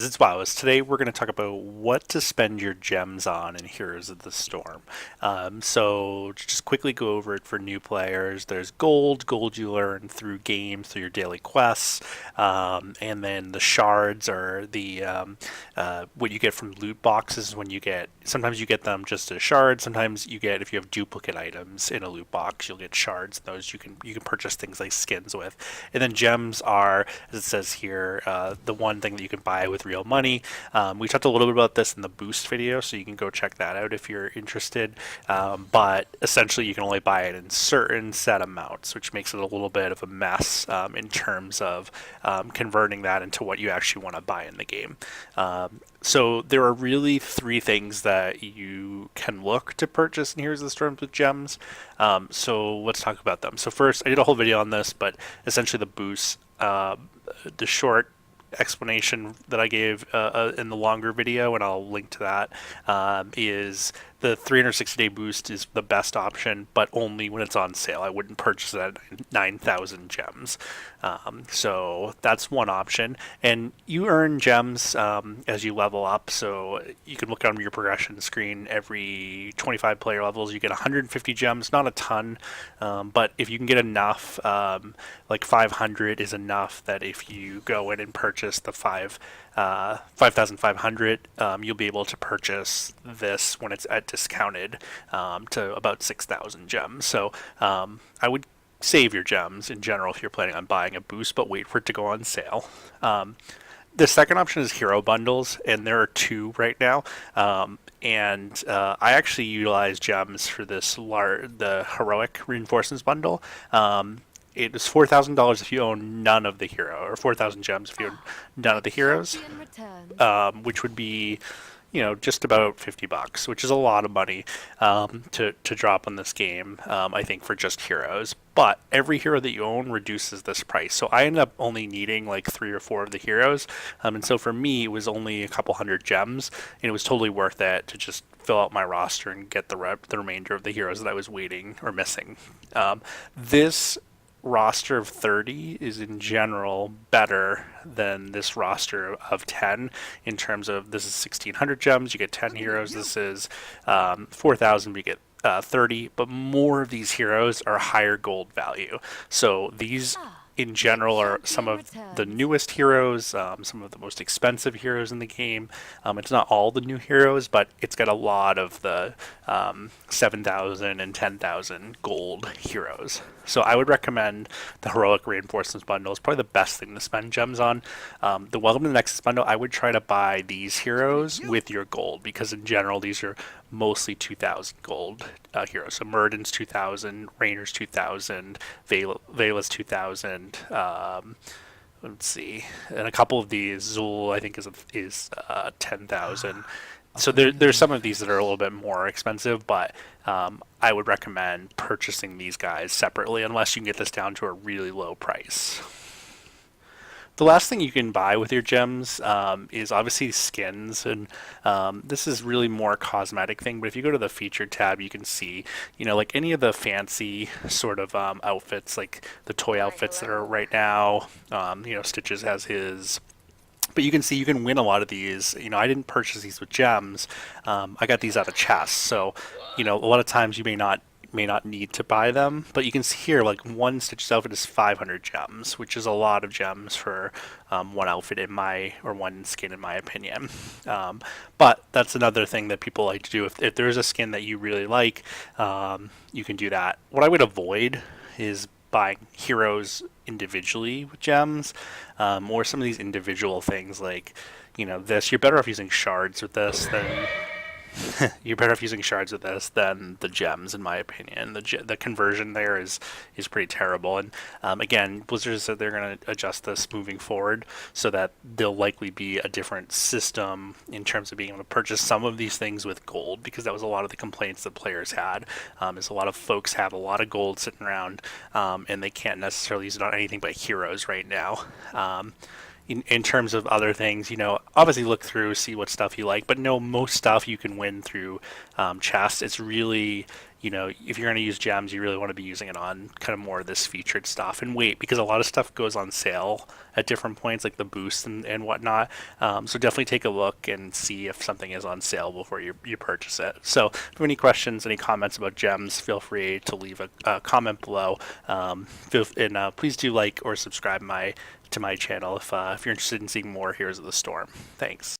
It's Wows. Today we're going to talk about what to spend your gems on in Heroes of the Storm. So just quickly go over it for new players. There's gold. Gold you learn through games, through your daily quests. And then the shards are the what you get from loot boxes when you get, sometimes you get them just as shards. Sometimes you get, if you have duplicate items in a loot box, you'll get shards. Those you can purchase things like skins with. And then gems are, as it says here, the one thing that you can buy with real money. We talked a little bit about this in the boost video, so you can go check that out if you're interested. But essentially, you can only buy it in certain set amounts, which makes it a little bit of a mess in terms of converting that into what you actually want to buy in the game. So there are really three things that you can look to purchase in Heroes of the Storm with gems. So let's talk about them. So first, I did a whole video on this, but essentially the boosts, the short explanation that I gave in the longer video, and I'll link to that, is the 360-day boost is the best option, but only when it's on sale. I wouldn't purchase it at 9,000 gems. So that's one option. And you earn gems as you level up. So you can look on your progression screen. Every 25 player levels, you get 150 gems. Not a ton, but if you can get enough, like 500 is enough that if you go in and purchase the 5,500, you'll be able to purchase this when it's at discounted to about 6,000 gems. So I would save your gems in general if you're planning on buying a boost, but wait for it to go on sale. The second option is hero bundles, and there are two right now. I actually utilize gems for the heroic reinforcements bundle. It was $4,000 if you own none of the hero, or 4,000 gems if you own none of the heroes, which would be, just about $50, which is a lot of money to drop on this game. I think for just heroes, but every hero that you own reduces this price. So I ended up only needing like 3 or 4 of the heroes, and so for me it was only a couple hundred gems, and it was totally worth it to just fill out my roster and get the remainder of the heroes that I was waiting or missing. This roster of 30 is in general better than this roster of 10 in terms of, this is 1,600 gems, you get 10 heroes. This is 4,000, we get 30, but more of these heroes are higher gold value. So these in general are some of the newest heroes, some of the most expensive heroes in the game. It's not all the new heroes, but it's got a lot of the 7,000 and 10,000 gold heroes. So I would recommend the Heroic Reinforcements bundle. It's probably the best thing to spend gems on. The Welcome to the Nexus bundle, I would try to buy these heroes with your gold, because in general these are mostly 2,000 gold heroes. So Murden's 2,000, Rainer's 2,000, Vela's 2,000. Let's see, and a couple of these, Zul I think is 10,000. So there's some of these that are a little bit more expensive, but I would recommend purchasing these guys separately unless you can get this down to a really low price. The last thing you can buy with your gems is obviously skins, and this is really more a cosmetic thing, but if you go to the featured tab, you can see, like any of the fancy sort of outfits, like the toy outfits that are right now. Stitches has his. But you can see you can win a lot of these. I didn't purchase these with gems. I got these out of chests. So, a lot of times you may not need to buy them, but you can see here, like one Stitch's outfit is 500 gems, which is a lot of gems for one outfit one skin in my opinion. But that's another thing that people like to do. If there's a skin that you really like, you can do that. What I would avoid is buying heroes individually with gems, or some of these individual things like, this. You're better off using shards with this than you're better off using shards with this than the gems, in my opinion. The conversion there is pretty terrible. And again, Blizzard said they're going to adjust this moving forward, so that there'll likely be a different system in terms of being able to purchase some of these things with gold, because that was a lot of the complaints that players had. Is a lot of folks have a lot of gold sitting around, and they can't necessarily use it on anything but heroes right now. In terms of other things, obviously look through, see what stuff you like, but most stuff you can win through chests. It's really if you're going to use gems, you really want to be using it on kind of more of this featured stuff and wait, because a lot of stuff goes on sale at different points, like the boost and whatnot. So definitely take a look and see if something is on sale before you purchase it. So if you have any questions, any comments about gems, feel free to leave a comment below. And please do like or subscribe to my channel if you're interested in seeing more Heroes of the Storm. Thanks.